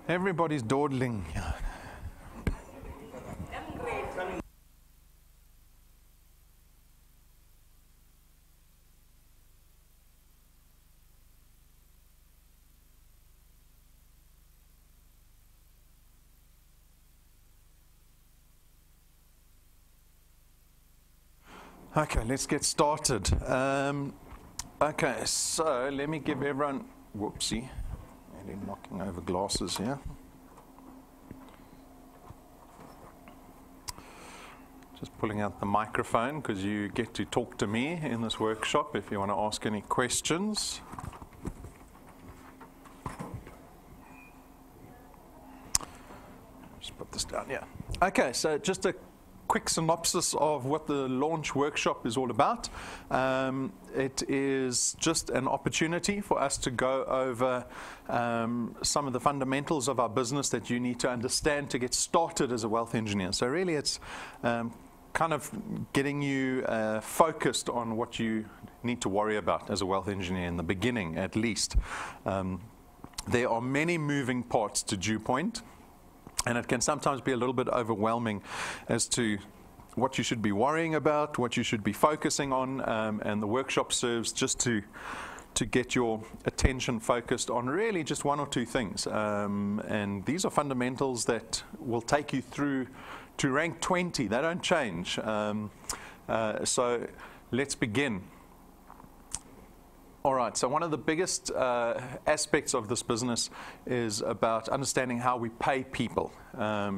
Everybody's dawdling. Okay, let's get started. Okay, so let me give everyone, whoopsie, nearly knocking over glasses here. Just pulling out the microphone because you get to talk to me in this workshop if you want to ask any questions. Just put this down, yeah. Okay, so just a quick synopsis of what the launch workshop is all about. It is just an opportunity for us to go over some of the fundamentals of our business that you need to understand to get started as a wealth engineer. So really it's kind of getting you focused on what you need to worry about as a wealth engineer in the beginning at least. There are many moving parts to DuePoint. And it can sometimes be a little bit overwhelming as to what you should be worrying about, what you should be focusing on, and the workshop serves just to get your attention focused on really just one or two things. And these are fundamentals that will take you through to rank 20. They don't change. So let's begin. All right, so one of the biggest aspects of this business is about understanding how we pay people,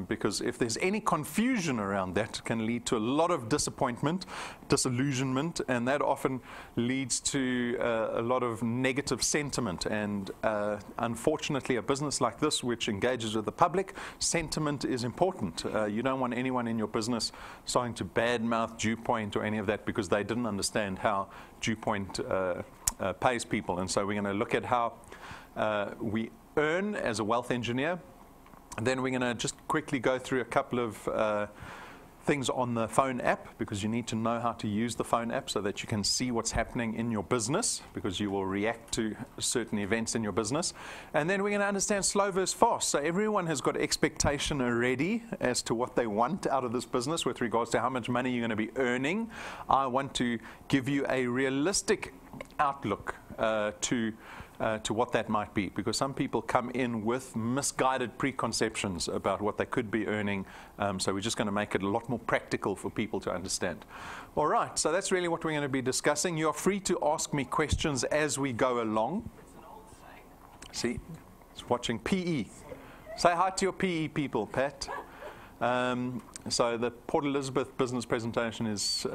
because if there's any confusion around that, it can lead to a lot of disappointment, disillusionment, and that often leads to a lot of negative sentiment. And unfortunately, a business like this, which engages with the public, sentiment is important. You don't want anyone in your business starting to badmouth DuePoint or any of that because they didn't understand how DuePoint pays people. And so we're going to look at how we earn as a wealth engineer. And then we're going to just quickly go through a couple of things on the phone app, because you need to know how to use the phone app so that you can see what's happening in your business, because you will react to certain events in your business. And then we're going to understand slow versus fast. So everyone has got expectation already as to what they want out of this business with regards to how much money you're going to be earning. I want to give you a realistic outlook to what that might be, because some people come in with misguided preconceptions about what they could be earning. So we're just going to make it a lot more practical for people to understand. All right, so that's really what we're going to be discussing. You are free to ask me questions as we go along. See, it's watching PE. Say hi to your PE people, Pat. So the Port Elizabeth business presentation is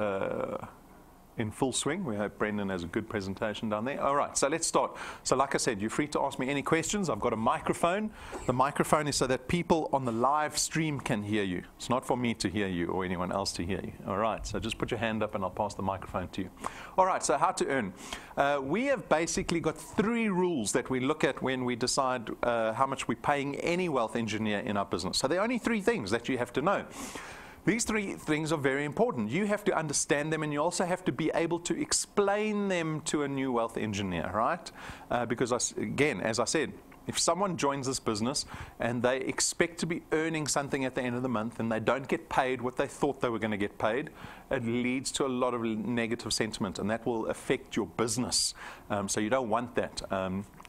in full swing. We hope Brendan has a good presentation down there. All right, so let's start. So like I said, you're free to ask me any questions. I've got a microphone. The microphone is so that people on the live stream can hear you. It's not for me to hear you or anyone else to hear you. All right, so just put your hand up and I'll pass the microphone to you. All right, so how to earn. We have basically got 3 rules that we look at when we decide how much we're paying any wealth engineer in our business. So there are only 3 things that you have to know. These 3 things are very important. You have to understand them, and you also have to be able to explain them to a new wealth engineer, right? Because, again, as I said, if someone joins this business and they expect to be earning something at the end of the month and they don't get paid what they thought they were going to get paid, it leads to a lot of negative sentiment, and that will affect your business. So you don't want that.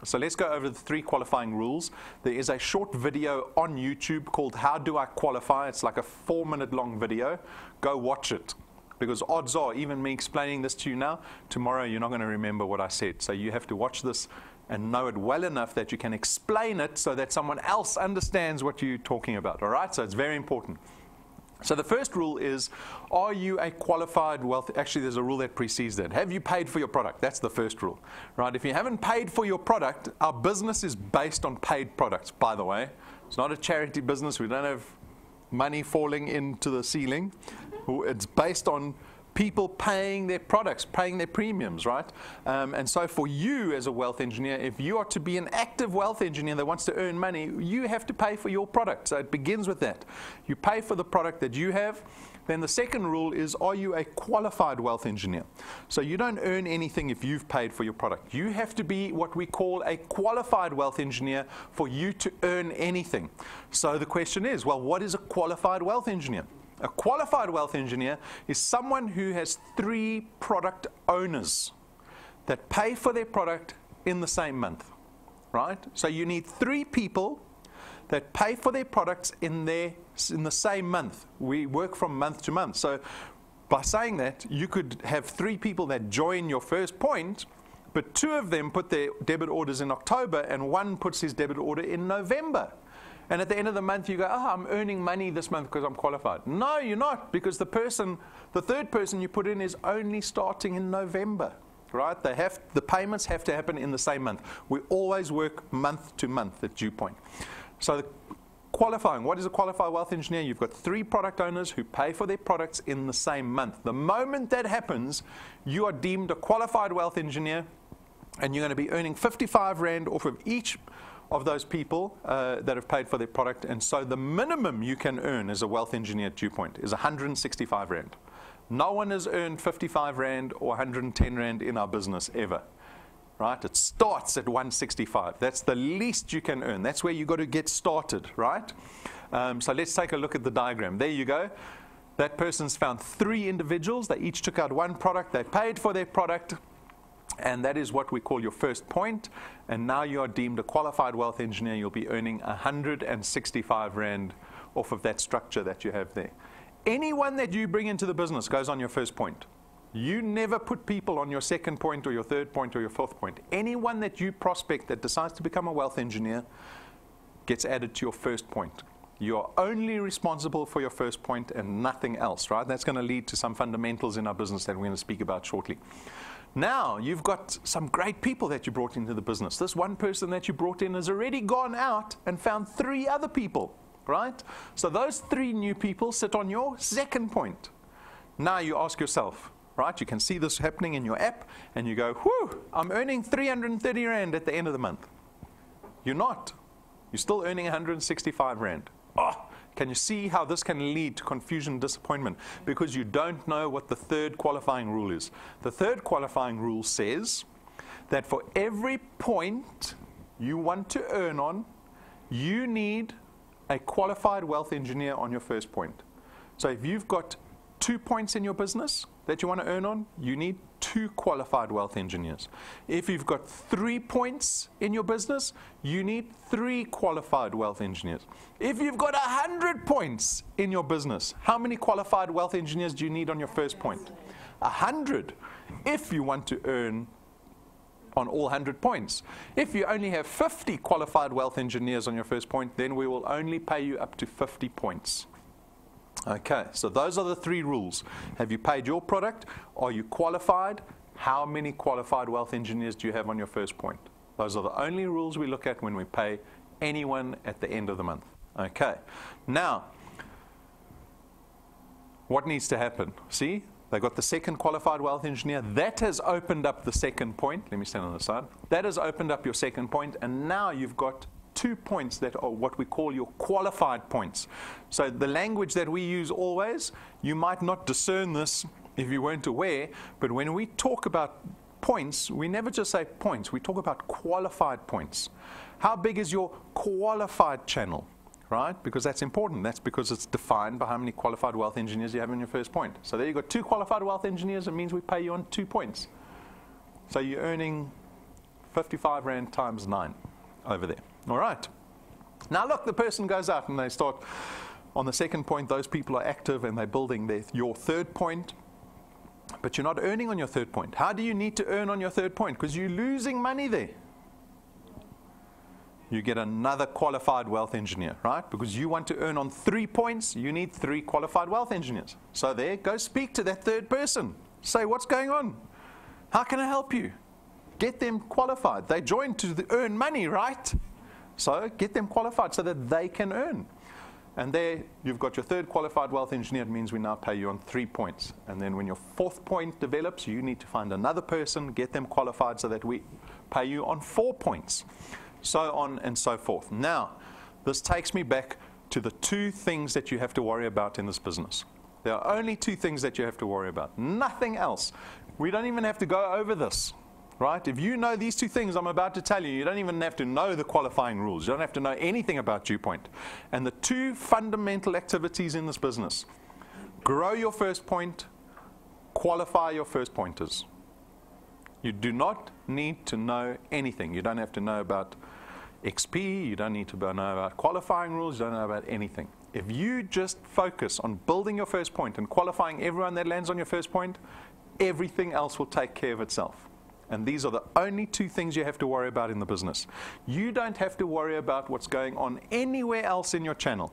So let's go over the 3 qualifying rules. There is a short video on YouTube called How Do I Qualify? It's like a 4-minute long video. Go watch it, because odds are, even me explaining this to you now, tomorrow you're not going to remember what I said. So you have to watch this and know it well enough that you can explain it so that someone else understands what you're talking about. All right? So it's very important. So the first rule is, are you a qualified wealth? Actually, there's a rule that precedes that. Have you paid for your product? That's the first rule, right? If you haven't paid for your product, our business is based on paid products, by the way. It's not a charity business. We don't have money falling into the ceiling. It's based on people paying their products, paying their premiums, right? And so for you as a wealth engineer, if you are to be an active wealth engineer that wants to earn money, you have to pay for your product. So it begins with that. You pay for the product that you have. Then the second rule is, are you a qualified wealth engineer? So you don't earn anything if you've paid for your product. You have to be what we call a qualified wealth engineer for you to earn anything. So the question is, well, what is a qualified wealth engineer? A qualified wealth engineer is someone who has 3 product owners that pay for their product in the same month, right? So you need 3 people that pay for their products in the same month. We work from month to month. So by saying that, you could have 3 people that join your first point, but 2 of them put their debit orders in October and 1 puts his debit order in November. And at the end of the month, you go, oh, I'm earning money this month because I'm qualified. No, you're not, because the third person you put in is only starting in November, right? The payments have to happen in the same month. We always work month to month at DuePoint. So qualifying, what is a qualified wealth engineer? You've got 3 product owners who pay for their products in the same month. The moment that happens, you are deemed a qualified wealth engineer, and you're going to be earning 55 Rand off of each of those people that have paid for their product. And so the minimum you can earn as a wealth engineer at DuePoint is 165 Rand. No one has earned 55 Rand or 110 Rand in our business ever. Right? It starts at 165. That's the least you can earn. That's where you got to get started, right? So let's take a look at the diagram. There you go. That person's found 3 individuals. They each took out 1 product. They paid for their product. And that is what we call your first point. And now you are deemed a qualified wealth engineer. You'll be earning 165 Rand off of that structure that you have there. Anyone that you bring into the business goes on your first point. You never put people on your second point or your third point or your fourth point. Anyone that you prospect that decides to become a wealth engineer gets added to your first point. You are only responsible for your first point and nothing else, right? That's going to lead to some fundamentals in our business that we're going to speak about shortly. Now, you've got some great people that you brought into the business. This one person that you brought in has already gone out and found 3 other people, right? So those 3 new people sit on your second point. Now you ask yourself, right? You can see this happening in your app, and you go, whew, I'm earning 330 Rand at the end of the month. You're not. You're still earning 165 Rand. Oh, can you see how this can lead to confusion and disappointment? Because you don't know what the third qualifying rule is. The third qualifying rule says that for every point you want to earn on, you need a qualified wealth engineer on your first point. So if you've got 2 points in your business that you want to earn on, you need 2 qualified wealth engineers. If you've got 3 points in your business, you need 3 qualified wealth engineers. If you've got 100 points in your business, how many qualified wealth engineers do you need on your first point? 100, if you want to earn on all 100 points. If you only have 50 qualified wealth engineers on your first point, then we will only pay you up to 50 points. Okay, so those are the 3 rules. Have you paid your product? Are you qualified? How many qualified wealth engineers do you have on your first point? Those are the only rules we look at when we pay anyone at the end of the month. Okay, now, what needs to happen? See, they got the second qualified wealth engineer. That has opened up the second point. Let me stand on the side. That has opened up your second point, and now you've got 2 points that are what we call your qualified points. So the language that we use always, you might not discern this if you weren't aware, but when we talk about points, we never just say points, we talk about qualified points. How big is your qualified channel, right? Because that's important. That's because it's defined by how many qualified wealth engineers you have in your first point. So there you've got 2 qualified wealth engineers. It means we pay you on 2 points. So you're earning 55 Rand times 9 over there. All right. Now look, the person goes out and they start on the second point. Those people are active and they're building your third point. But you're not earning on your third point. How do you need to earn on your third point? Because you're losing money there. You get another qualified wealth engineer, right? Because you want to earn on 3 points, you need 3 qualified wealth engineers. So there, go speak to that third person. Say, what's going on? How can I help you? Get them qualified. They joined to earn money, right? So get them qualified so that they can earn. And there you've got your third qualified wealth engineer. It means we now pay you on 3 points. And then when your fourth point develops, you need to find another person, get them qualified so that we pay you on 4 points. So on and so forth. Now, this takes me back to the 2 things that you have to worry about in this business. There are only 2 things that you have to worry about. Nothing else. We don't even have to go over this. Right? If you know these 2 things I'm about to tell you, you don't even have to know the qualifying rules. You don't have to know anything about DuePoint. And the 2 fundamental activities in this business: grow your first point, qualify your first pointers. You do not need to know anything. You don't have to know about XP. You don't need to know about qualifying rules. You don't know about anything. If you just focus on building your first point and qualifying everyone that lands on your first point, everything else will take care of itself. And these are the only 2 things you have to worry about in the business. You don't have to worry about what's going on anywhere else in your channel.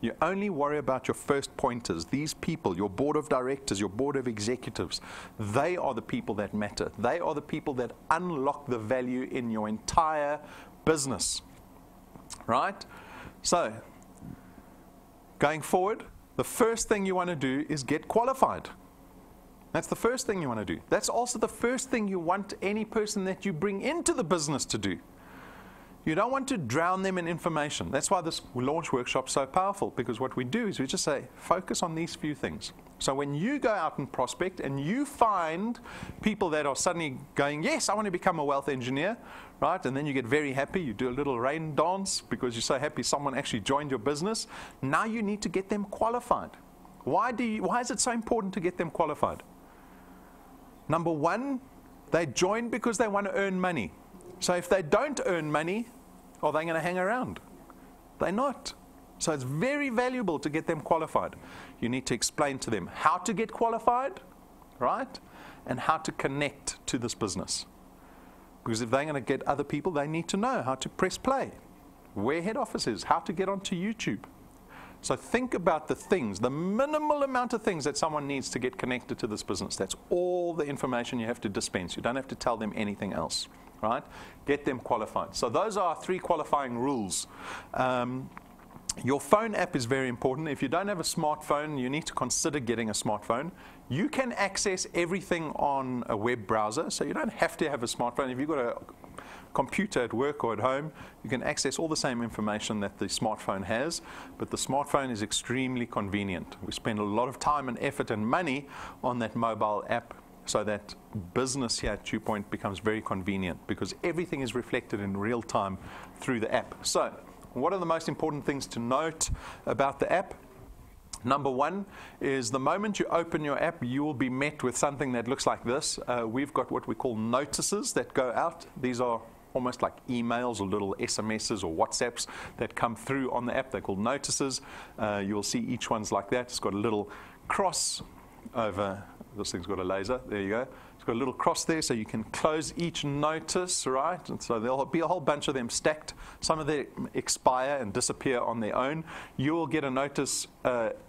You only worry about your first pointers. These people, your board of directors, your board of executives, they are the people that matter. They are the people that unlock the value in your entire business. Right? So, going forward, the first thing you want to do is get qualified. That's the first thing you want to do. That's also the first thing you want any person that you bring into the business to do. You don't want to drown them in information. That's why this launch workshop is so powerful, because what we do is we just say, focus on these few things. So when you go out and prospect and you find people that are suddenly going, yes, I want to become a wealth engineer, right? And then you get very happy. You do a little rain dance because you're so happy someone actually joined your business. Now you need to get them qualified. Why is it so important to get them qualified? Number 1, they join because they want to earn money. So if they don't earn money, are they going to hang around? They're not. So it's very valuable to get them qualified. You need to explain to them how to get qualified, right? And how to connect to this business. Because if they're going to get other people, they need to know how to press play, where head office is, how to get onto YouTube. So think about the things, the minimal amount of things that someone needs to get connected to this business. That's all the information you have to dispense. You don't have to tell them anything else, right? Get them qualified. So those are our 3 qualifying rules. Your phone app is very important. If you don't have a smartphone, you need to consider getting a smartphone. You can access everything on a web browser, so you don't have to have a smartphone. If you've got a computer at work or at home, you can access all the same information that the smartphone has, but the smartphone is extremely convenient. We spend a lot of time and effort and money on that mobile app, so that business here at DuePoint becomes very convenient because everything is reflected in real time through the app. So, what are the most important things to note about the app? Number 1 is the moment you open your app, you will be met with something that looks like this. We've got what we call notices that go out. These are almost like emails or little SMSs or WhatsApps that come through on the app. They're called notices. You'll see each one's like that. It's got a little cross over. This thing's got a laser. There you go. It's got a little cross there, so you can close each notice, right? And so there'll be a whole bunch of them stacked. Some of them expire and disappear on their own. You will get a notice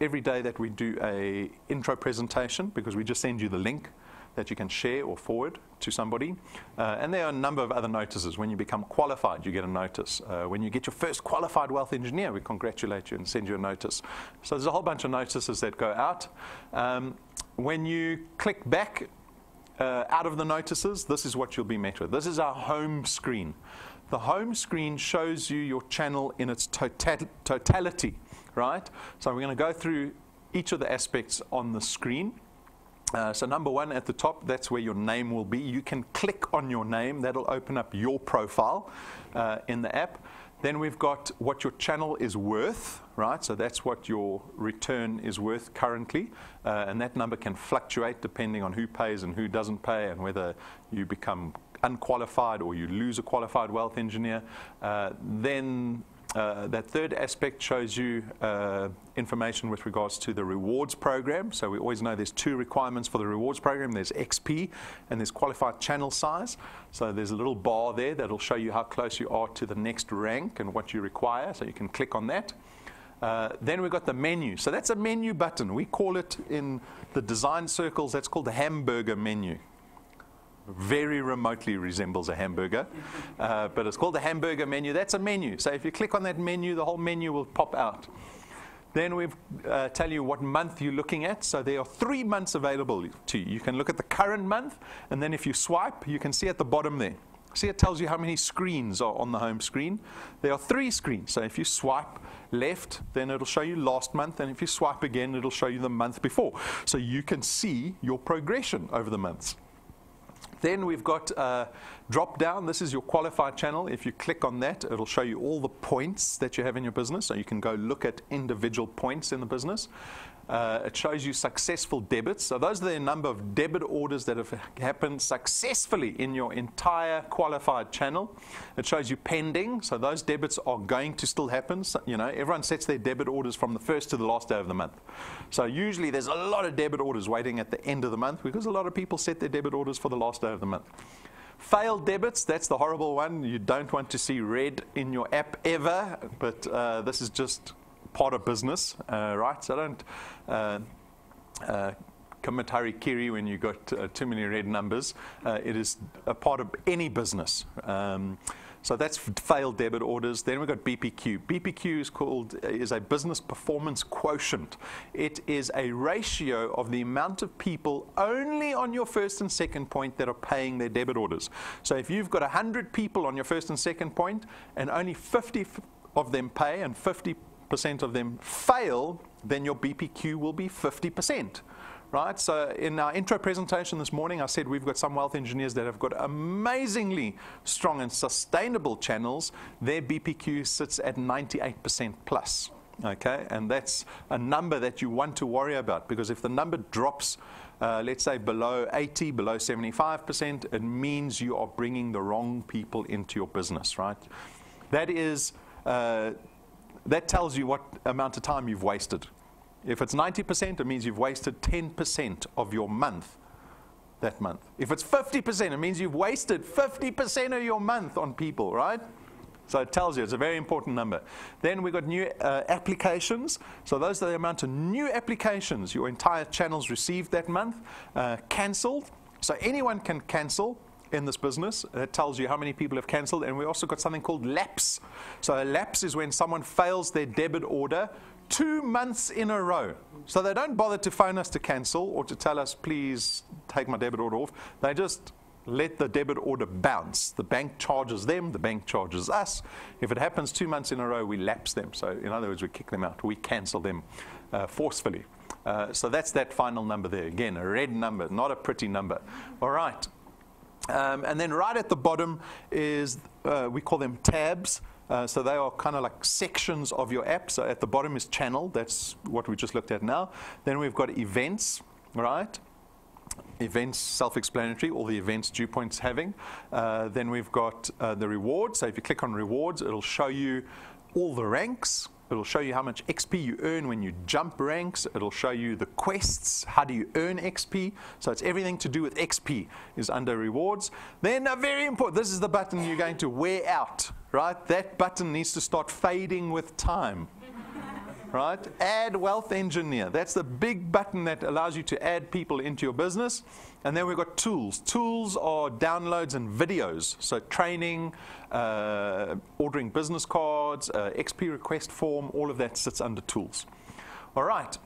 every day that we do a intro presentation, because we just send you the link that you can share or forward to somebody. And there are a number of other notices. When you become qualified, you get a notice. When you get your first qualified wealth engineer, we congratulate you and send you a notice. So there's a whole bunch of notices that go out. When you click back out of the notices, this is what you'll be met with. This is our home screen. The home screen shows you your channel in its totality, right? So we're going to go through each of the aspects on the screen. So number 1 at the top, that's where your name will be. You can click on your name. That'll open up your profile in the app. Then we've got what your channel is worth, right? So that's what your return is worth currently. And that number can fluctuate depending on who pays and who doesn't pay, and whether you become unqualified or you lose a qualified wealth engineer. Then that third aspect shows you information with regards to the rewards program. So we always know there's 2 requirements for the rewards program. There's XP and there's qualified channel size. So there's a little bar there that'll show you how close you are to the next rank and what you require. So you can click on that. Then we've got the menu. So that's a menu button. We call it in the design circles, that's called the hamburger menu. Very remotely resembles a hamburger, but it's called the hamburger menu. That's a menu. So if you click on that menu, the whole menu will pop out. Then we've tell you what month you're looking at. So there are 3 months available to you. You can look at the current month, and then if you swipe, you can see at the bottom there. See, it tells you how many screens are on the home screen. There are 3 screens. So if you swipe left, then it'll show you last month. And if you swipe again, it'll show you the month before. So you can see your progression over the months. Then we've got drop down. This is your qualified channel. If you click on that, it'll show you all the points that you have in your business. So you can go look at individual points in the business. It shows you successful debits. So those are the number of debit orders that have happened successfully in your entire qualified channel. It shows you pending. So those debits are going to still happen. So, you know, everyone sets their debit orders from the first to the last day of the month. So usually there's a lot of debit orders waiting at the end of the month because a lot of people set their debit orders for the last day of the month. Failed debits, that's the horrible one. You don't want to see red in your app ever, but this is just part of business, right? So don't commit harikiri when you've got too many red numbers. It is a part of any business. So that's failed debit orders. Then we've got BPQ. BPQ is a business performance quotient. It is a ratio of the amount of people only on your first and second point that are paying their debit orders. So if you've got 100 people on your first and second point and only 50 of them pay and 50% of them fail, then your BPQ will be 50%. Right? So in our intro presentation this morning, I said we've got some wealth engineers that have got amazingly strong and sustainable channels. Their BPQ sits at 98% plus. Okay? And that's a number that you want to worry about, because if the number drops, let's say below 80, below 75%, it means you are bringing the wrong people into your business, right? That is, that tells you what amount of time you've wasted. If it's 90%, it means you've wasted 10% of your month that month. If it's 50%, it means you've wasted 50% of your month on people, right? So it tells you it's a very important number. Then we've got new applications. So those are the amount of new applications your entire channel's received that month. Cancelled. So anyone can cancel in this business. It tells you how many people have cancelled. And we also got something called lapse. So a lapse is when someone fails their debit order 2 months in a row. So they don't bother to phone us to cancel or to tell us, please take my debit order off. They just let the debit order bounce. The bank charges them, the bank charges us. If it happens 2 months in a row, we lapse them. So in other words, we kick them out. We cancel them forcefully. So that's that final number there. Again, a red number, not a pretty number. All right. And then right at the bottom is, we call them tabs. So they are kind of like sections of your app. So at the bottom is channel. That's what we just looked at now. Then we've got events, right? Events, self-explanatory, all the events DuePoint's having. Then we've got the rewards. So if you click on rewards, it'll show you all the ranks. It'll show you how much XP you earn when you jump ranks. It'll show you the quests. How do you earn XP? So it's everything to do with XP is under rewards. Then very important, this is the button you're going to wear out, right? That button needs to start fading with time. Right? Add wealth engineer. That's the big button that allows you to add people into your business. And then we've got tools. Tools are downloads and videos. So training, ordering business cards, XP request form, all of that sits under tools. All right.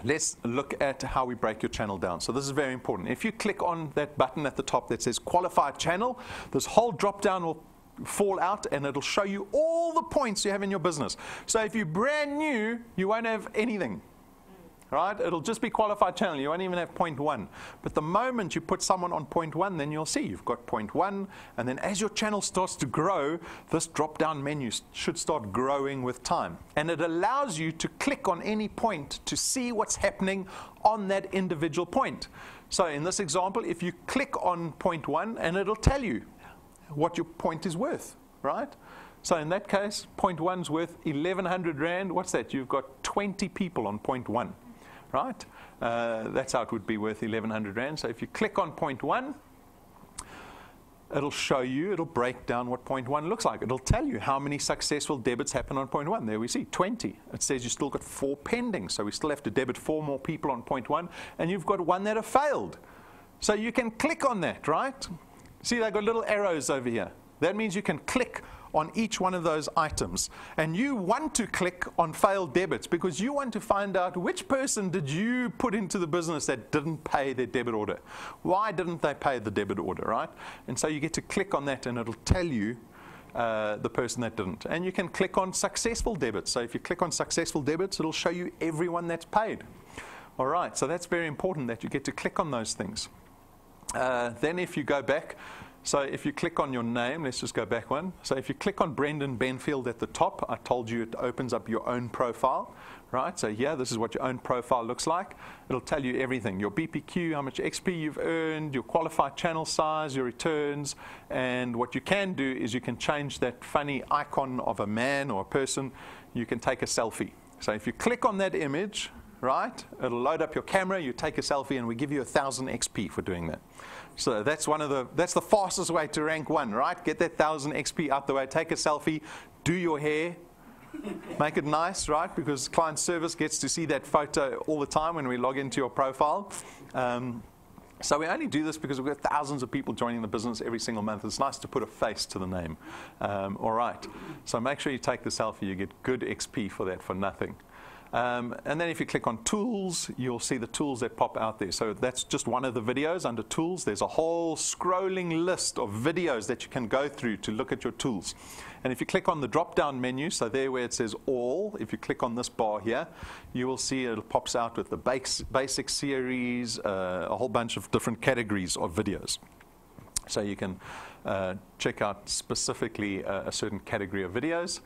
Let's look at how we break your channel down. So this is very important. If you click on that button at the top that says qualified channel, this whole drop down will fall out and it'll show you all the points you have in your business. So if you're brand new, you won't have anything, right? It'll just be qualified channel. You won't even have point 1. But the moment you put someone on point 1, then you'll see you've got point 1. And then as your channel starts to grow, this drop-down menu should start growing with time. And it allows you to click on any point to see what's happening on that individual point. So in this example, if you click on point 1, and it'll tell you what your point is worth, right? So in that case, point 1's worth 1,100 Rand. What's that? You've got 20 people on point 1, right? That's how it would be worth 1,100 Rand. So if you click on point 1, it'll show you, it'll break down what point 1 looks like. It'll tell you how many successful debits happen on point 1. There we see 20. It says you still got 4 pending. So we still have to debit 4 more people on point 1. And you've got 1 that have failed. So you can click on that, right? See, they've got little arrows over here. That means you can click on each one of those items. And you want to click on failed debits because you want to find out which person did you put into the business that didn't pay their debit order. Why didn't they pay the debit order, right? And so you get to click on that and it'll tell you the person that didn't. And you can click on successful debits. So if you click on successful debits, it'll show you everyone that's paid. All right, so that's very important that you get to click on those things. Then if you go back, so if you click on your name, let's just go back one. So if you click on Brendan Benfield at the top, I told you it opens up your own profile, right? So here, this is what your own profile looks like. It'll tell you everything, your BPQ, how much XP you've earned, your qualified channel size, your returns, and what you can do is you can change that funny icon of a man or a person. You can take a selfie. So if you click on that image, right, it'll load up your camera, you take a selfie, and we give you 1,000 XP for doing that. So that's the fastest way to rank one, right? Get that 1,000 XP out the way, take a selfie, do your hair, make it nice, right? Because client service gets to see that photo all the time when we log into your profile. So we only do this because we've got thousands of people joining the business every single month. It's nice to put a face to the name. All right, so make sure you take the selfie. You get good XP for that for nothing. And then if you click on tools, you'll see the tools that pop out there. So that's just one of the videos. Under tools, there's a whole scrolling list of videos that you can go through to look at your tools. And if you click on the drop down menu, so there where it says all, if you click on this bar here, you will see it pops out with the basic series, a whole bunch of different categories of videos. So you can check out specifically a certain category of videos.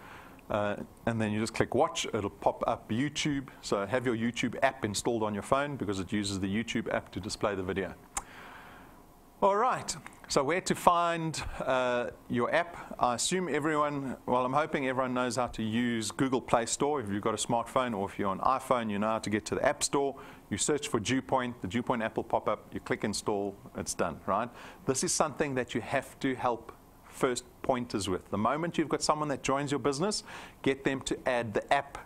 And then you just click watch, it'll pop up YouTube. So have your YouTube app installed on your phone because it uses the YouTube app to display the video. All right, so where to find your app? I assume everyone, well, I'm hoping everyone knows how to use Google Play Store. If you've got a smartphone or if you're on iPhone, you know how to get to the App Store. You search for DuePoint, the DuePoint app will pop up, you click install, it's done, right? This is something that you have to help first pointers with. The moment you've got someone that joins your business, get them to add the app.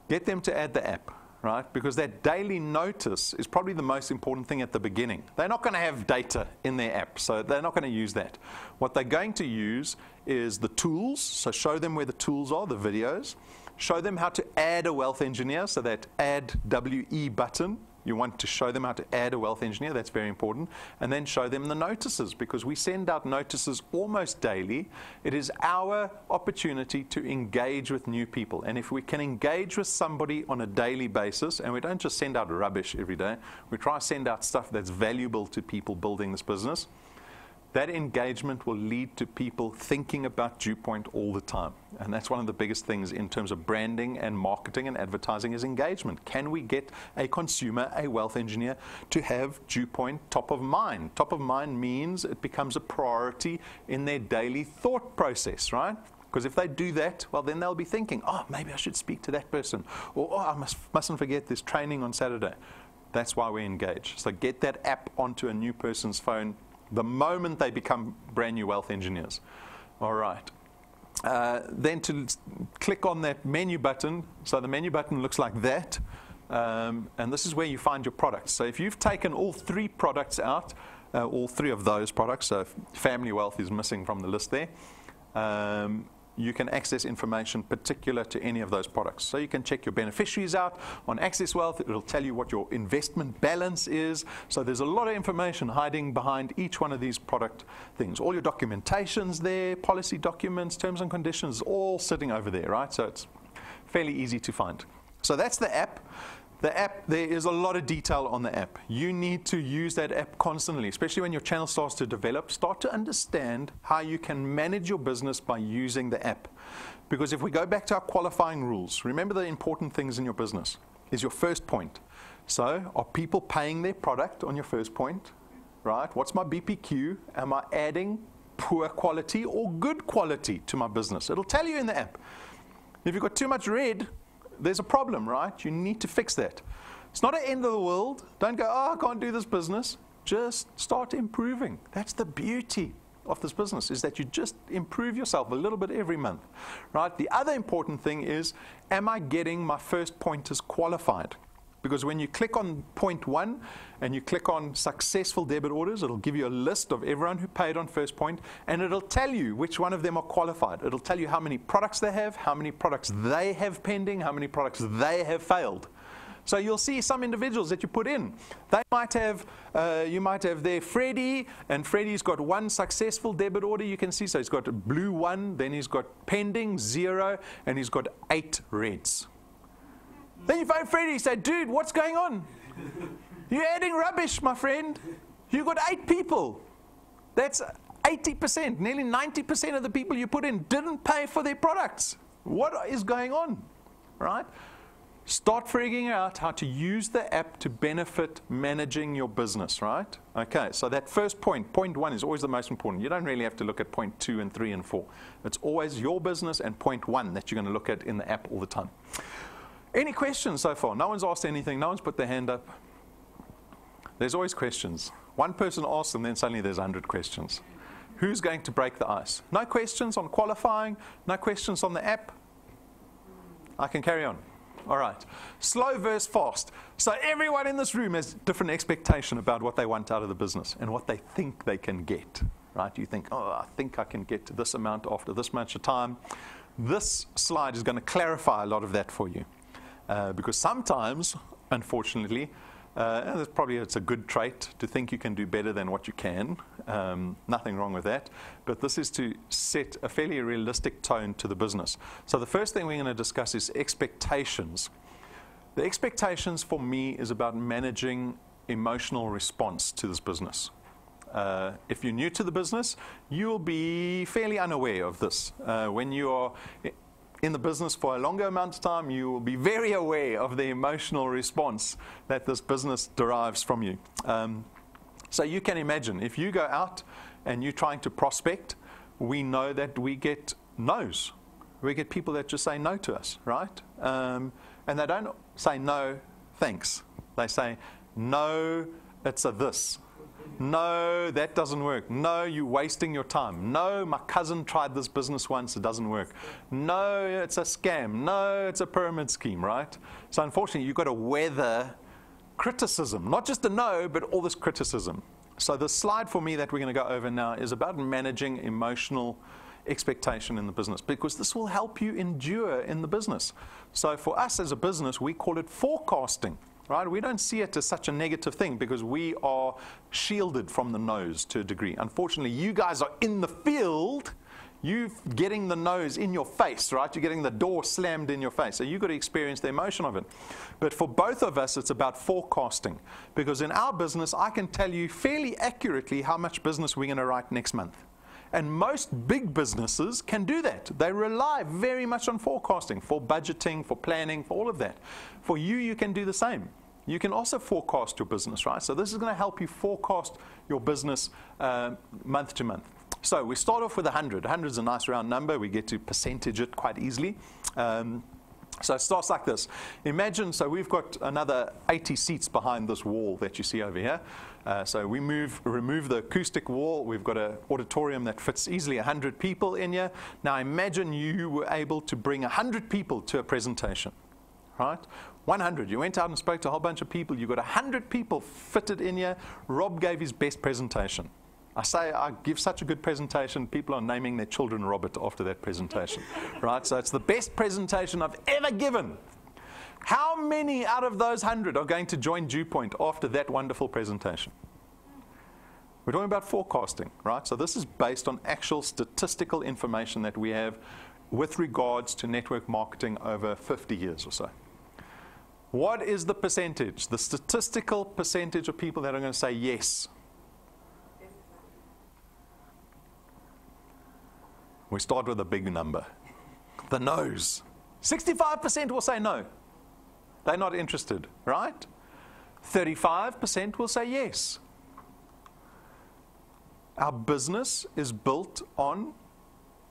Get them to add the app, right? Because that daily notice is probably the most important thing at the beginning. They're not going to have data in their app, so they're not going to use that. What they're going to use is the tools, so show them where the tools are, the videos. Show them how to add a wealth engineer, so that add WE button. You want to show them how to add a wealth engineer. That's very important. And then show them the notices, because we send out notices almost daily. It is our opportunity to engage with new people. And if we can engage with somebody on a daily basis, and we don't just send out rubbish every day, we try to send out stuff that's valuable to people building this business, that engagement will lead to people thinking about DuePoint all the time. And that's one of the biggest things in terms of branding and marketing and advertising is engagement. Can we get a consumer, a wealth engineer, to have DuePoint top of mind? Top of mind means it becomes a priority in their daily thought process, right? Because if they do that, well, then they'll be thinking, oh, maybe I should speak to that person. Or, oh, I mustn't forget this training on Saturday. That's why we engage. So get that app onto a new person's phone the moment they become brand new wealth engineers. All right. Then to click on that menu button. So the menu button looks like that. And this is where you find your products. So if you've taken all three products out, all three of those products, so family wealth is missing from the list there, you can access information particular to any of those products. So you can check your beneficiaries out on Access Wealth. It'll tell you what your investment balance is. So there's a lot of information hiding behind each one of these product things. All your documentation's there, policy documents, terms and conditions, all sitting over there, right? So it's fairly easy to find. So that's the app. The app, there is a lot of detail on the app. You need to use that app constantly, especially when your channel starts to develop. Start to understand how you can manage your business by using the app. Because if we go back to our qualifying rules, remember the important things in your business is your first point. So are people paying their product on your first point, right? What's my BPQ? Am I adding poor quality or good quality to my business? It'll tell you in the app. If you've got too much red, there's a problem, right? You need to fix that. It's not an end of the world. Don't go, oh, I can't do this business. Just start improving. That's the beauty of this business, is that you just improve yourself a little bit every month, right? The other important thing is, am I getting my first pointers qualified? Because when you click on point 1 and you click on successful debit orders, it'll give you a list of everyone who paid on first point, and it'll tell you which one of them are qualified. It'll tell you how many products they have, how many products they have pending, how many products they have failed. So you'll see some individuals that you put in. They might have, you might have there Freddie, and Freddie's got 1 successful debit order, you can see. So he's got a blue 1, then he's got pending 0, and he's got 8 reds. Then you phone Freddie, you say, dude, what's going on? You're adding rubbish, my friend. You've got 8 people. That's 80%, nearly 90% of the people you put in didn't pay for their products. What is going on, right? Start figuring out how to use the app to benefit managing your business, right? Okay, so that first point, point 1, is always the most important. You don't really have to look at point 2 and 3 and 4. It's always your business and point 1 that you're going to look at in the app all the time. Any questions so far? No one's asked anything. No one's put their hand up. There's always questions. One person asks, and then suddenly there's 100 questions. Who's going to break the ice? No questions on qualifying. No questions on the app. I can carry on. All right. Slow versus fast. So everyone in this room has different expectation about what they want out of the business and what they think they can get. Right? You think, oh, I think I can get to this amount after this much of time. This slide is going to clarify a lot of that for you. Because sometimes, unfortunately, it's a good trait to think you can do better than what you can. Nothing wrong with that. But this is to set a fairly realistic tone to the business. So the first thing we're going to discuss is expectations. The expectations for me is about managing emotional response to this business. If you're new to the business, you'll be fairly unaware of this. When you are in the business for a longer amount of time, you will be very aware of the emotional response that this business derives from you. So you can imagine, if you go out and you're trying to prospect, we know that we get no's. We get people that just say no to us, right? And they don't say no, thanks. They say, no, it's a this. No, that doesn't work. No, you're wasting your time. No, my cousin tried this business once, it doesn't work. No, it's a scam. No, it's a pyramid scheme, right? So unfortunately, you've got to weather criticism, not just a no, but all this criticism. So the slide for me that we're going to go over now is about managing emotional expectation in the business, because this will help you endure in the business. So for us as a business, we call it forecasting. Right? We don't see it as such a negative thing because we are shielded from the no's to a degree. Unfortunately, you guys are in the field, you're getting the no's in your face, right? You're getting the door slammed in your face. So you've got to experience the emotion of it. But for both of us, it's about forecasting. Because in our business, I can tell you fairly accurately how much business we're going to write next month. And most big businesses can do that. They rely very much on forecasting, for budgeting, for planning, for all of that. For you, you can do the same. You can also forecast your business, right? So this is going to help you forecast your business month to month. So we start off with 100. 100 is a nice round number. We get to percentage it quite easily. So it starts like this. Imagine, so we've got another 80 seats behind this wall that you see over here. So we remove the acoustic wall. We've got an auditorium that fits easily 100 people in here. Now imagine you were able to bring 100 people to a presentation, right? 100. You went out and spoke to a whole bunch of people. You got 100 people fitted in here. Rob gave his best presentation. I give such a good presentation, people are naming their children Robert after that presentation, right? So it's the best presentation I've ever given. How many out of those 100 are going to join DuePoint after that wonderful presentation? We're talking about forecasting, right? So this is based on actual statistical information that we have with regards to network marketing over 50 years or so. What is the percentage, the statistical percentage of people that are going to say yes? We start with a big number. The no's. 65% will say no. They're not interested, right? 35% will say yes. Our business is built on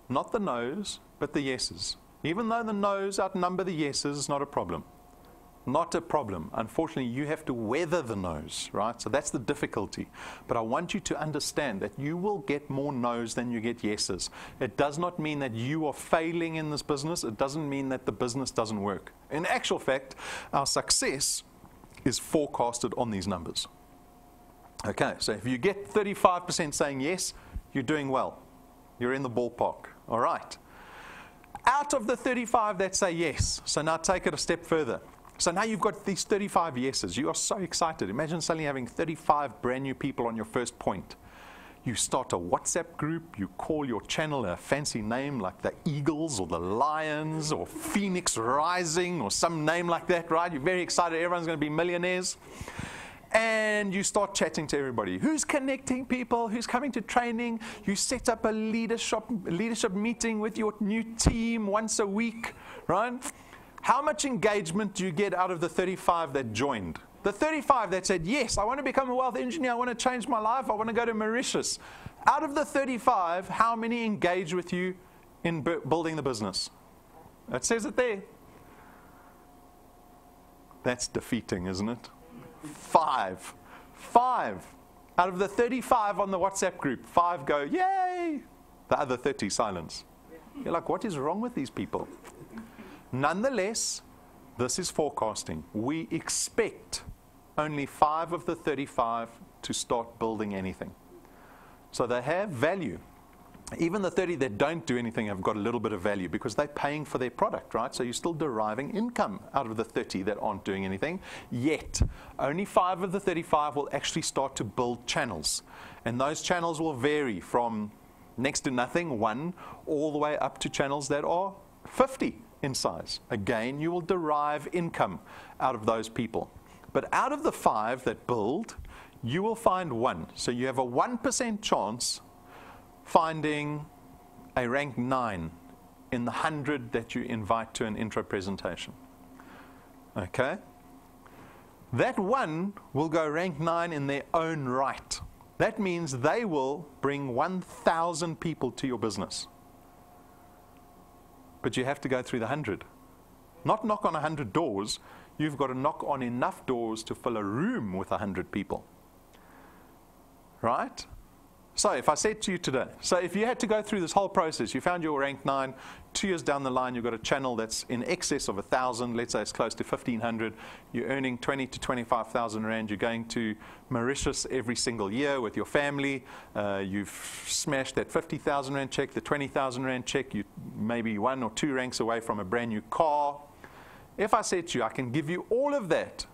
not the no's, but the yeses. Even though the no's outnumber the yeses, it's not a problem. Not a problem. Unfortunately, you have to weather the no's, right? So that's the difficulty. But I want you to understand that you will get more no's than you get yeses. It does not mean that you are failing in this business. It doesn't mean that the business doesn't work. In actual fact, our success is forecasted on these numbers. Okay, so if you get 35% saying yes, you're doing well. You're in the ballpark. All right. Out of the 35 that say yes, so now take it a step further. So now you've got these 35 yeses. You are so excited. Imagine suddenly having 35 brand new people on your first point. You start a WhatsApp group. You call your channel a fancy name like the Eagles or the Lions or Phoenix Rising or some name like that, right? You're very excited. Everyone's going to be millionaires. And you start chatting to everybody. Who's connecting people? Who's coming to training? You set up a leadership meeting with your new team once a week, right? How much engagement do you get out of the 35 that joined? The 35 that said, yes, I want to become a wealth engineer. I want to change my life. I want to go to Mauritius. Out of the 35, how many engage with you in building the business? It says it there. That's defeating, isn't it? 5. Out of the 35 on the WhatsApp group, 5 go, yay! The other 30 silence. You're like, what is wrong with these people? Nonetheless, this is forecasting. We expect only 5 of the 35 to start building anything. So they have value. Even the 30 that don't do anything have got a little bit of value because they're paying for their product, right? So you're still deriving income out of the 30 that aren't doing anything. Yet, only 5 of the 35 will actually start to build channels. And those channels will vary from next to nothing, 1, all the way up to channels that are 50 in size. Again, you will derive income out of those people. But out of the 5 that build, you will find 1. So you have a 1% chance finding a rank 9 in the 100 that you invite to an intro presentation. Okay? That 1 will go rank 9 in their own right. That means they will bring 1,000 people to your business. But you have to go through the 100. Not knock on 100 doors. You've got to knock on enough doors to fill a room with 100 people. Right? So if I said to you today, so if you had to go through this whole process, you found your rank 9, 2 years down the line, you've got a channel that's in excess of 1,000, let's say it's close to 1,500, you're earning 20 to 25,000 Rand, you're going to Mauritius every single year with your family, you've smashed that 50,000 Rand check, the 20,000 Rand check, you maybe 1 or 2 ranks away from a brand new car. If I said to you, I can give you all of that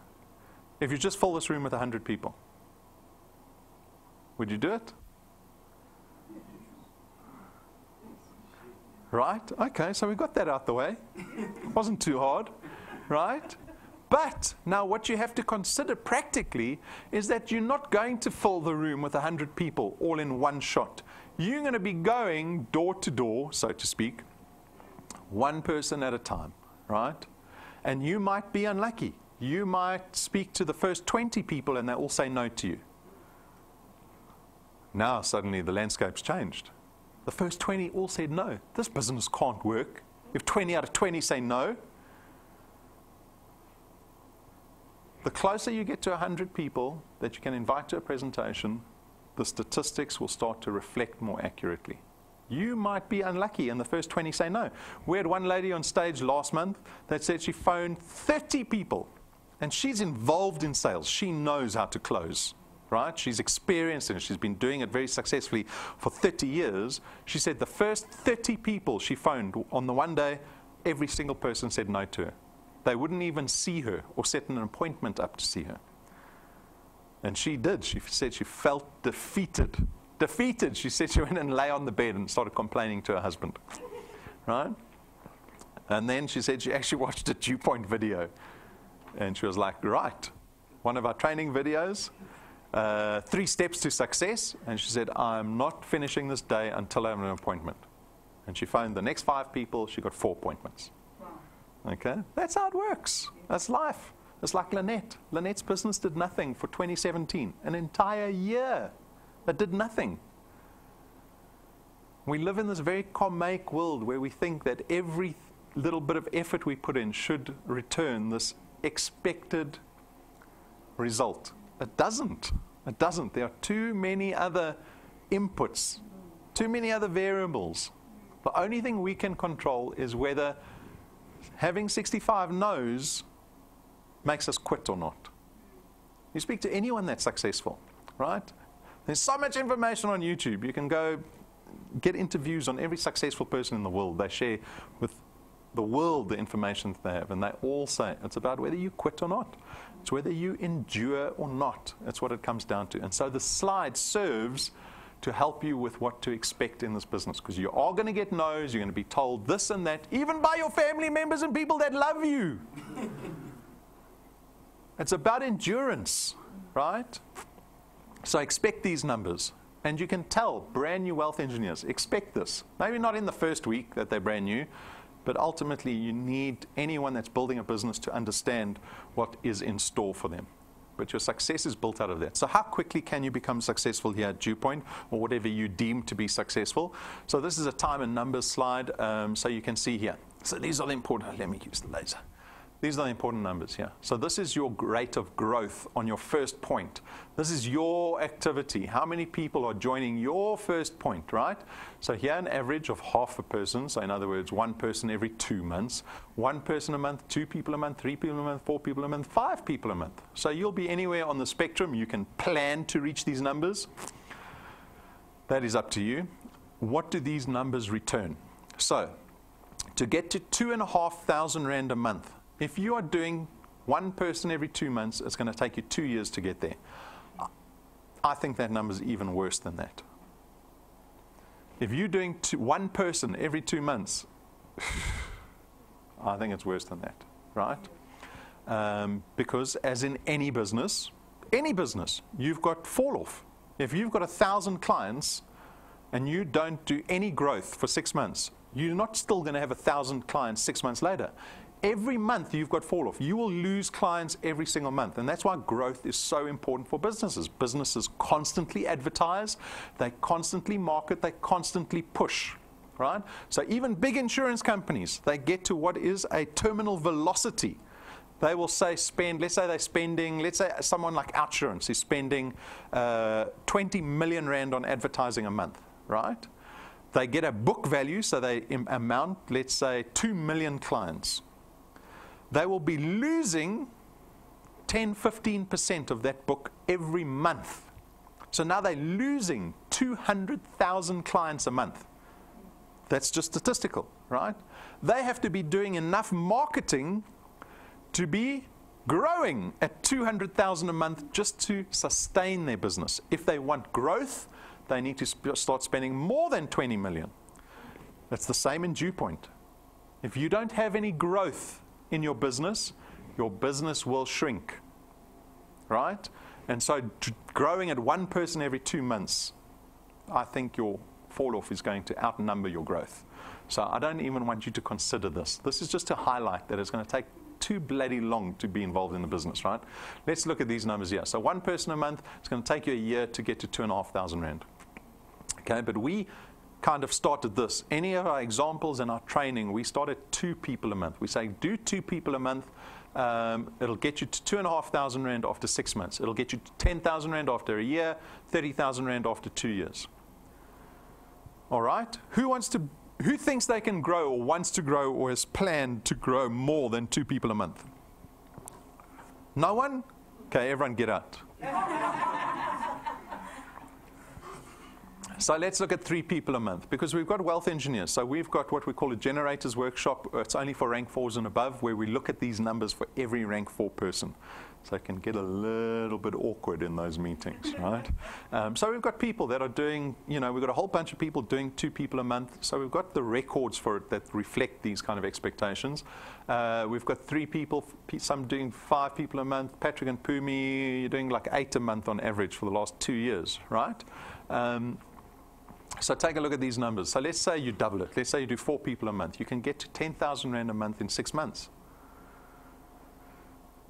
if you just fill this room with 100 people, would you do it? Right? Okay, so we got that out the way. Wasn't too hard, right? But now what you have to consider practically is that you're not going to fill the room with 100 people all in one shot. You're going to be going door to door, so to speak, one person at a time, right? And you might be unlucky. You might speak to the first 20 people and they all say no to you. Now suddenly the landscape's changed. The first 20 all said no. This business can't work. If 20 out of 20 say no, the closer you get to 100 people that you can invite to a presentation, the statistics will start to reflect more accurately. You might be unlucky and the first 20 say no. We had one lady on stage last month that said she phoned 30 people and she's involved in sales. She knows how to close. Right? She's experienced it. She's been doing it very successfully for 30 years. She said the first 30 people she phoned on the one day, every single person said no to her. They wouldn't even see her or set an appointment up to see her. And she did. She said she felt defeated. Defeated. She said she went and lay on the bed and started complaining to her husband. Right? And then she said she actually watched a DuePoint video. And she was like, right, one of our training videos, 3 steps to success, and she said, I'm not finishing this day until I have an appointment. And she phoned the next 5 people, she got 4 appointments. Wow. Okay? That's how it works. That's life. It's like Lynette. Lynette's business did nothing for 2017, an entire year. It did nothing. We live in this very comic world where we think that every little bit of effort we put in should return this expected result. It doesn't. It doesn't. There are too many other inputs, too many other variables. The only thing we can control is whether having 65 no's makes us quit or not. You speak to anyone that's successful, right? There's so much information on YouTube. You can go get interviews on every successful person in the world. They share with the world the information that they have, and they all say it's about whether you quit or not. It's whether you endure or not. That's what it comes down to. And so the slide serves to help you with what to expect in this business, because you are going to get no's, you're going to be told this and that, even by your family members and people that love you. It's about endurance, right? So expect these numbers. And you can tell brand new wealth engineers, expect this. Maybe not in the first week that they're brand new, but ultimately you need anyone that's building a business to understand what is in store for them. But your success is built out of that. So how quickly can you become successful here at DuePoint, or whatever you deem to be successful? So this is a time and numbers slide, so you can see here. So these are the important, let me use the laser. These are the important numbers here. So this is your rate of growth on your first point. This is your activity. How many people are joining your first point, right? So here an average of half a person. So in other words, one person every 2 months, one person a month, 2 people a month, 3 people a month, 4 people a month, 5 people a month. So you'll be anywhere on the spectrum. You can plan to reach these numbers. That is up to you. What do these numbers return? So to get to 2,500 Rand a month, if you are doing one person every 2 months, it's going to take you 2 years to get there. I think that number is even worse than that. If you're doing one person every 2 months, I think it's worse than that, right? Because as in any business, you've got fall off. If you've got 1,000 clients and you don't do any growth for 6 months, you're not still going to have 1,000 clients 6 months later. Every month you've got fall off. You will lose clients every single month. And that's why growth is so important for businesses. Businesses constantly advertise, they constantly market, they constantly push, right? So even big insurance companies, they get to what is a terminal velocity. They will say let's say they're spending, let's say someone like Outsurance is spending 20 million Rand on advertising a month, right? They get a book value, so they amount, let's say, 2 million clients. They will be losing 10-15% of that book every month. So now they're losing 200,000 clients a month. That's just statistical, right? They have to be doing enough marketing to be growing at 200,000 a month just to sustain their business. If they want growth, they need to start spending more than 20 million. That's the same in DuePoint. If you don't have any growth in your business will shrink, right? And so growing at one person every 2 months, I think your fall off is going to outnumber your growth. So I don't even want you to consider this. This is just to highlight that it's going to take too bloody long to be involved in the business, right? Let's look at these numbers here. So one person a month, it's going to take you a year to get to 2,500 Rand. Okay, but we kind of started this. Any of our examples in our training, we started 2 people a month. We say do 2 people a month. It'll get you to 2,500 Rand after 6 months. It'll get you to 10,000 Rand after a year, 30,000 Rand after 2 years. All right? Who thinks they can grow or wants to grow or has planned to grow more than 2 people a month? No one? Okay, everyone get out. So let's look at 3 people a month, because we've got wealth engineers. So we've got what we call a generators workshop. It's only for rank 4s and above, where we look at these numbers for every rank 4 person. So it can get a little bit awkward in those meetings, right? So we've got people that are doing, we've got a whole bunch of people doing 2 people a month. So we've got the records for it that reflect these kind of expectations. We've got 3 people, some doing 5 people a month. Patrick and Pumi, you're doing like 8 a month on average for the last 2 years, right? So take a look at these numbers. So let's say you double it. Let's say you do 4 people a month. You can get to 10,000 Rand a month in 6 months.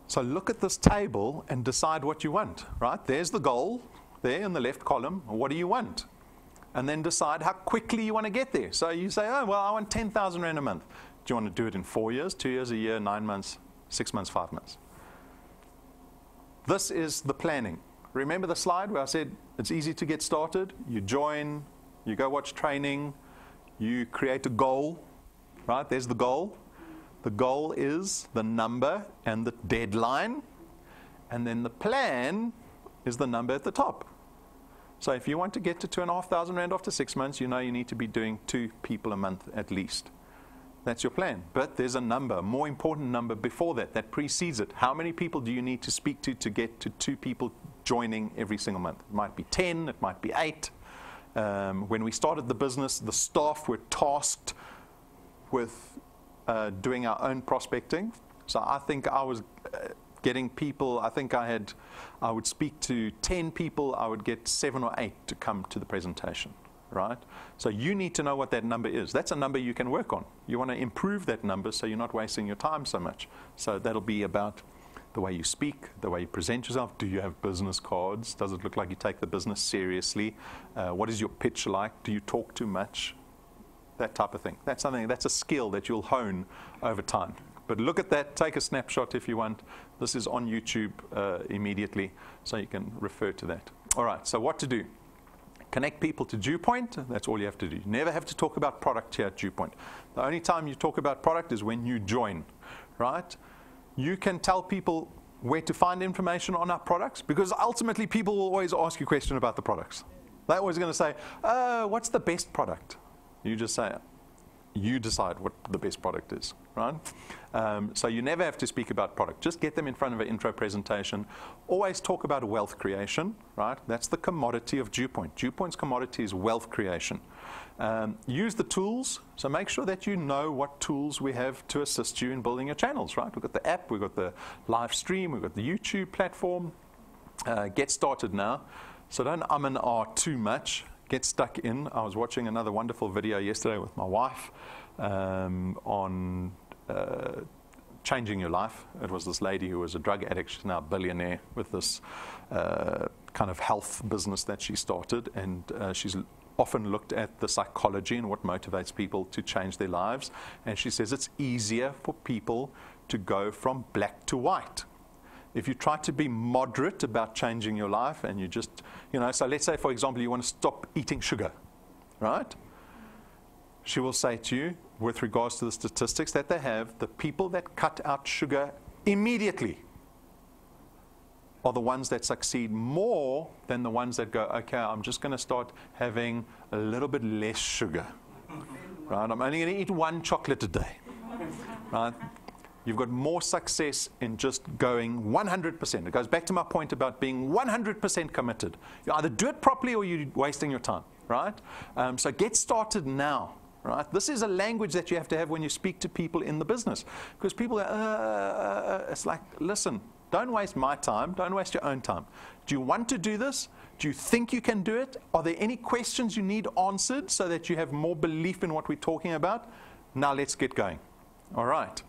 So look at this table and decide what you want, right? There's the goal there in the left column. What do you want? And then decide how quickly you want to get there. So you say, oh, well, I want 10,000 Rand a month. Do you want to do it in 4 years, 2 years, a year, 9 months, 6 months, 5 months? This is the planning. Remember the slide where I said it's easy to get started? You join, you go watch training, you create a goal, right? There's the goal. The goal is the number and the deadline. And then the plan is the number at the top. So if you want to get to 2,500 rand after 6 months, you know you need to be doing 2 people a month at least. That's your plan. But there's a number, a more important number before that, that precedes it. How many people do you need to speak to get to 2 people joining every single month? It might be 10, it might be 8. When we started the business, the staff were tasked with doing our own prospecting. So I think I was getting people, I would speak to 10 people, I would get 7 or 8 to come to the presentation, right? So you need to know what that number is. That's a number you can work on. You want to improve that number so you're not wasting your time so much. So that'll be about the way you speak, the way you present yourself. Do you have business cards? Does it look like you take the business seriously? What is your pitch like? Do you talk too much? That type of thing. That's a skill that you'll hone over time. But look at that, take a snapshot if you want. This is on YouTube immediately, so you can refer to that. All right, so what to do? Connect people to DuePoint. That's all you have to do. You never have to talk about product here at DuePoint. The only time you talk about product is when you join, right? You can tell people where to find information on our products, because ultimately people will always ask you a question about the products. They're always going to say, what's the best product? You just say, you decide what the best product is, right? So you never have to speak about product. Just get them in front of an intro presentation. Always talk about wealth creation, right? That's the commodity of DuePoint. DuePoint's commodity is wealth creation. Use the tools. So make sure that you know what tools we have to assist you in building your channels, right? We've got the app, we've got the live stream, we've got the YouTube platform. Get started now. So don't and ah too much. Get stuck in. I was watching another wonderful video yesterday with my wife on changing your life. It was this lady who was a drug addict. She's now a billionaire with this kind of health business that she started. And she's often looked at the psychology and what motivates people to change their lives. And she says it's easier for people to go from black to white. If you try to be moderate about changing your life and you just, so let's say, for example, you want to stop eating sugar, right? She will say to you, with regards to the statistics that they have, the people that cut out sugar immediately are the ones that succeed more than the ones that go, okay, I'm just going to start having a little bit less sugar, right? I'm only going to eat 1 chocolate a day, right? You've got more success in just going 100%. It goes back to my point about being 100% committed. You either do it properly or you're wasting your time, right? So get started now, right? This is a language that you have to have when you speak to people in the business. Because people are, it's like, listen, don't waste my time. Don't waste your own time. Do you want to do this? Do you think you can do it? Are there any questions you need answered so that you have more belief in what we're talking about? Now let's get going. All right.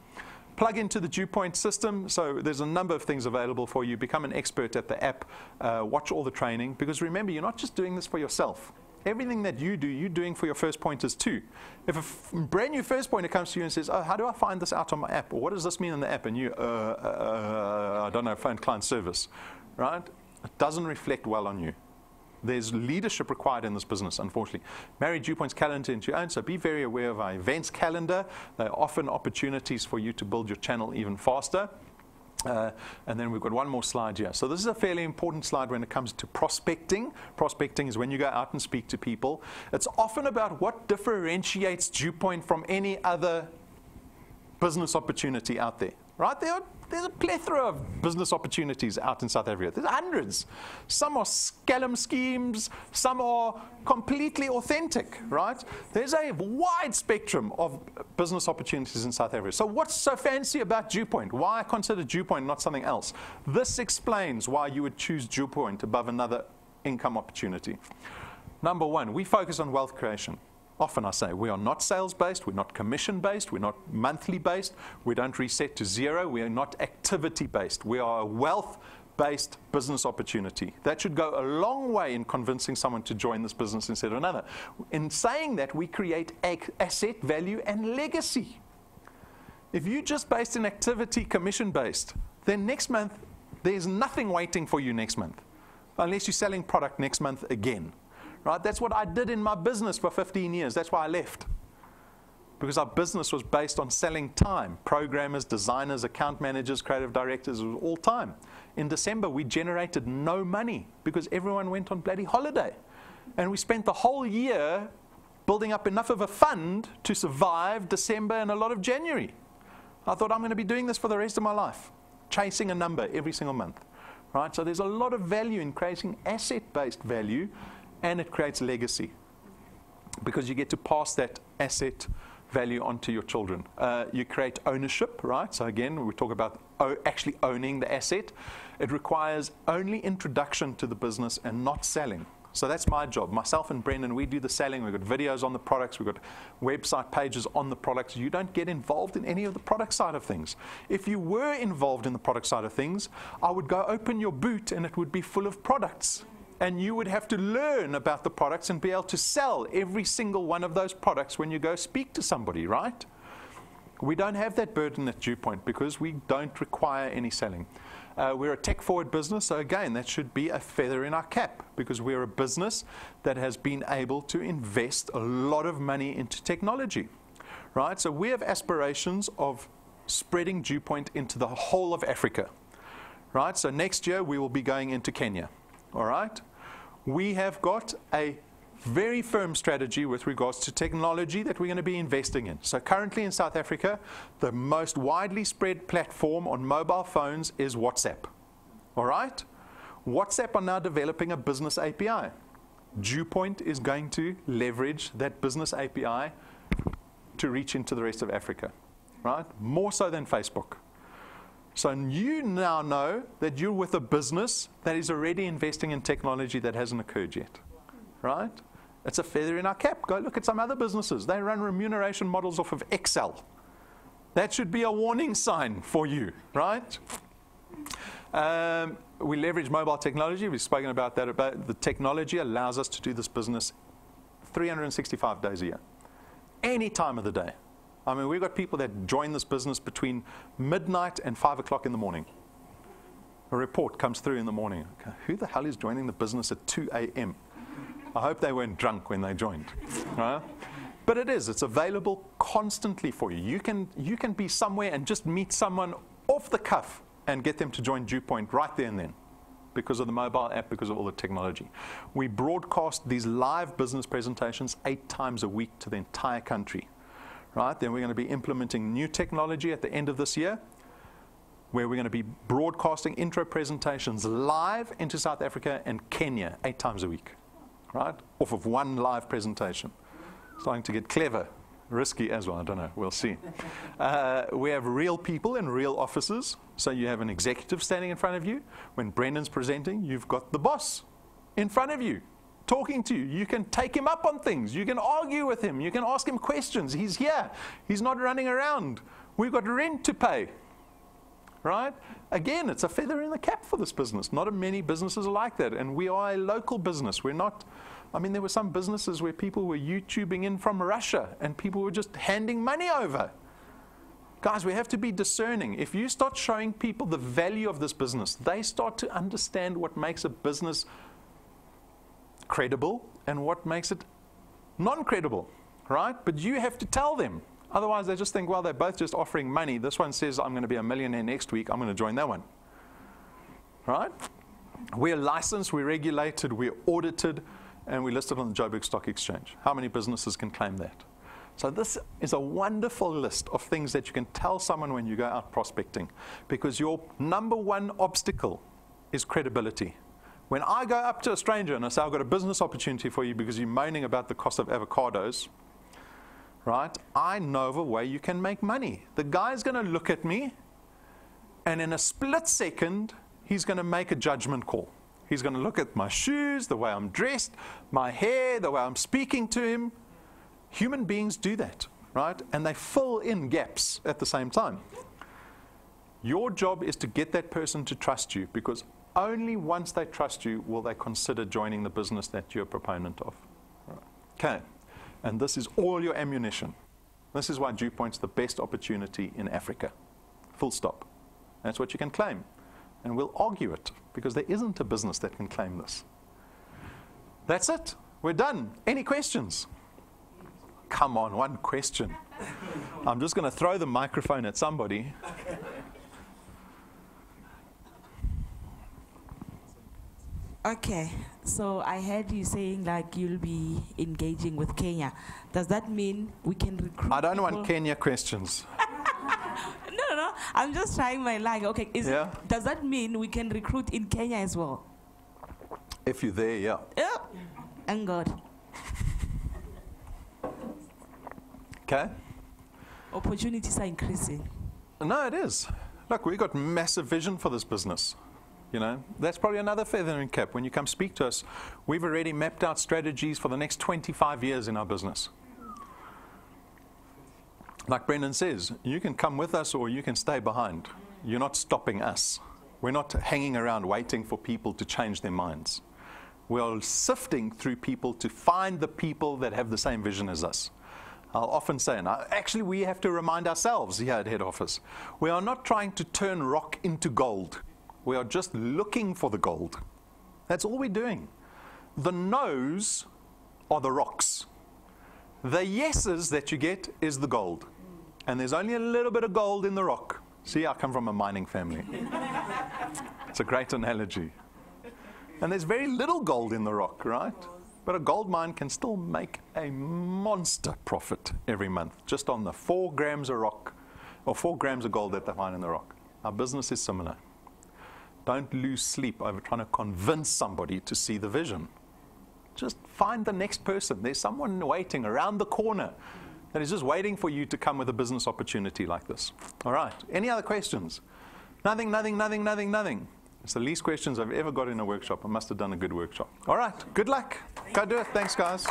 Plug into the DuePoint system. So there's a number of things available for you. Become an expert at the app. Watch all the training. Because remember, you're not just doing this for yourself. Everything that you do, you're doing for your first pointers too. If a brand new first pointer comes to you and says, oh, how do I find this out on my app? Or what does this mean in the app? And you, I don't know, phone client service, right? It doesn't reflect well on you. There's leadership required in this business, unfortunately. Marry DuePoint's calendar into your own, so be very aware of our events calendar. They're often opportunities for you to build your channel even faster. And then we've got one more slide here. So this is a fairly important slide when it comes to prospecting. Prospecting is when you go out and speak to people. It's often about what differentiates DuePoint from any other business opportunity out there, right? There's a plethora of business opportunities out in South Africa. There's hundreds. Some are scam schemes. Some are completely authentic, right? There's a wide spectrum of business opportunities in South Africa. So what's so fancy about DuePoint? Why consider DuePoint not something else? This explains why you would choose DuePoint above another income opportunity. Number one, we focus on wealth creation. Often I say we are not sales-based, we're not commission-based, we're not monthly-based, we don't reset to zero, we are not activity-based. We are a wealth-based business opportunity. That should go a long way in convincing someone to join this business instead of another. In saying that, we create asset value and legacy. If you're just based in activity, commission-based, then next month, there's nothing waiting for you next month, unless you're selling product next month again. Right? That's what I did in my business for 15 years. That's why I left. because our business was based on selling time. Programmers, designers, account managers, creative directors, it was all time. In December, we generated no money because everyone went on bloody holiday. And we spent the whole year building up enough of a fund to survive December and a lot of January. I thought, I'm going to be doing this for the rest of my life, chasing a number every single month. Right? So there's a lot of value in creating asset-based value, and it creates legacy because you get to pass that asset value onto your children. You create ownership, right? So again, we talk about actually owning the asset. It requires only introduction to the business and not selling. So that's my job. Myself and Brendan, we do the selling. We've got videos on the products. We've got website pages on the products. You don't get involved in any of the product side of things. If you were involved in the product side of things, I would go open your boot and it would be full of products. And you would have to learn about the products and be able to sell every single one of those products when you go speak to somebody, right? We don't have that burden at DuePoint because we don't require any selling. We're a tech-forward business, so again, that should be a feather in our cap because we're a business that has been able to invest a lot of money into technology, right? So we have aspirations of spreading DuePoint into the whole of Africa, right? So next year, we will be going into Kenya, all right? We have got a very firm strategy with regards to technology that we're going to be investing in. So currently in South Africa, the most widely spread platform on mobile phones is WhatsApp. All right? WhatsApp are now developing a business API. DuePoint is going to leverage that business API to reach into the rest of Africa, right? More so than Facebook. So you now know that you're with a business that is already investing in technology that hasn't occurred yet, right? It's a feather in our cap. Go look at some other businesses. They run remuneration models off of Excel. That should be a warning sign for you, right? We leverage mobile technology. We've spoken about that. About the technology allows us to do this business 365 days a year, any time of the day. I mean, we've got people that join this business between midnight and 5 o'clock in the morning. A report comes through in the morning. Okay, who the hell is joining the business at 2 a.m.? I hope they weren't drunk when they joined. Right? But it's available constantly for you. You can be somewhere and just meet someone off the cuff and get them to join DuePoint right there and then because of the mobile app, because of all the technology. We broadcast these live business presentations 8 times a week to the entire country. Right? Then we're going to be implementing new technology at the end of this year where we're going to be broadcasting intro presentations live into South Africa and Kenya 8 times a week. Right? Off of one live presentation. Starting to get clever, risky as well, I don't know, we'll see. We have real people in real offices, so you have an executive standing in front of you. When Brendan's presenting, you've got the boss in front of you, talking to you. You can take him up on things, you can argue with him, you can ask him questions. He's here, he's not running around. We've got rent to pay. Right? Again, it's a feather in the cap for this business. Not many businesses are like that. And we are a local business. We're not, I mean, there were some businesses where people were YouTubing in from Russia and people were just handing money over. Guys, we have to be discerning. If you start showing people the value of this business, they start to understand what makes a business credible and what makes it non-credible. Right? But you have to tell them. Otherwise, they just think, well, they're both just offering money. This one says, I'm going to be a millionaire next week. I'm going to join that one. Right? We're licensed, we're regulated, we're audited, and we're listed on the Joburg Stock Exchange. How many businesses can claim that? So this is a wonderful list of things that you can tell someone when you go out prospecting, because your number one obstacle is credibility. When I go up to a stranger and I say, I've got a business opportunity for you because you're moaning about the cost of avocados, right? I know of a way you can make money. The guy's going to look at me, and in a split second, he's going to make a judgment call. He's going to look at my shoes, the way I'm dressed, my hair, the way I'm speaking to him. Human beings do that, right? And they fill in gaps at the same time. Your job is to get that person to trust you, because only once they trust you will they consider joining the business that you're a proponent of. Okay. And this is all your ammunition. This is why DuePoint's the best opportunity in Africa. Full stop. That's what you can claim. And we'll argue it, because there isn't a business that can claim this. That's it. We're done. Any questions? come on, one question. I'm just going to throw the microphone at somebody. Okay, so I heard you saying like you'll be engaging with Kenya. Does that mean we can recruit I don't people? want Kenya questions. No. I'm just trying my luck. Okay, does that mean we can recruit in Kenya as well? If you're there, yeah. Yeah. Thank God. Okay. Opportunities are increasing. No, it is. Look, we've got massive vision for this business. You know, that's probably another feather in cap. When you come speak to us, we've already mapped out strategies for the next 25 years in our business. Like Brendan says, you can come with us or you can stay behind. You're not stopping us. We're not hanging around waiting for people to change their minds. We are sifting through people to find the people that have the same vision as us. I'll often say, and actually we have to remind ourselves here at head office, we are not trying to turn rock into gold. We are just looking for the gold. That's all we're doing. The no's are the rocks. The yeses that you get is the gold. And there's only a little bit of gold in the rock. See, I come from a mining family. It's a great analogy. And there's very little gold in the rock, right? But a gold mine can still make a monster profit every month, just on the 4 grams of rock, or 4 grams of gold that they find in the rock. Our business is similar. Don't lose sleep over trying to convince somebody to see the vision. Just find the next person. There's someone waiting around the corner that is just waiting for you to come with a business opportunity like this. All right. Any other questions? Nothing. It's the least questions I've ever got in a workshop. I must have done a good workshop. All right. Good luck. Go do it. Thanks, guys.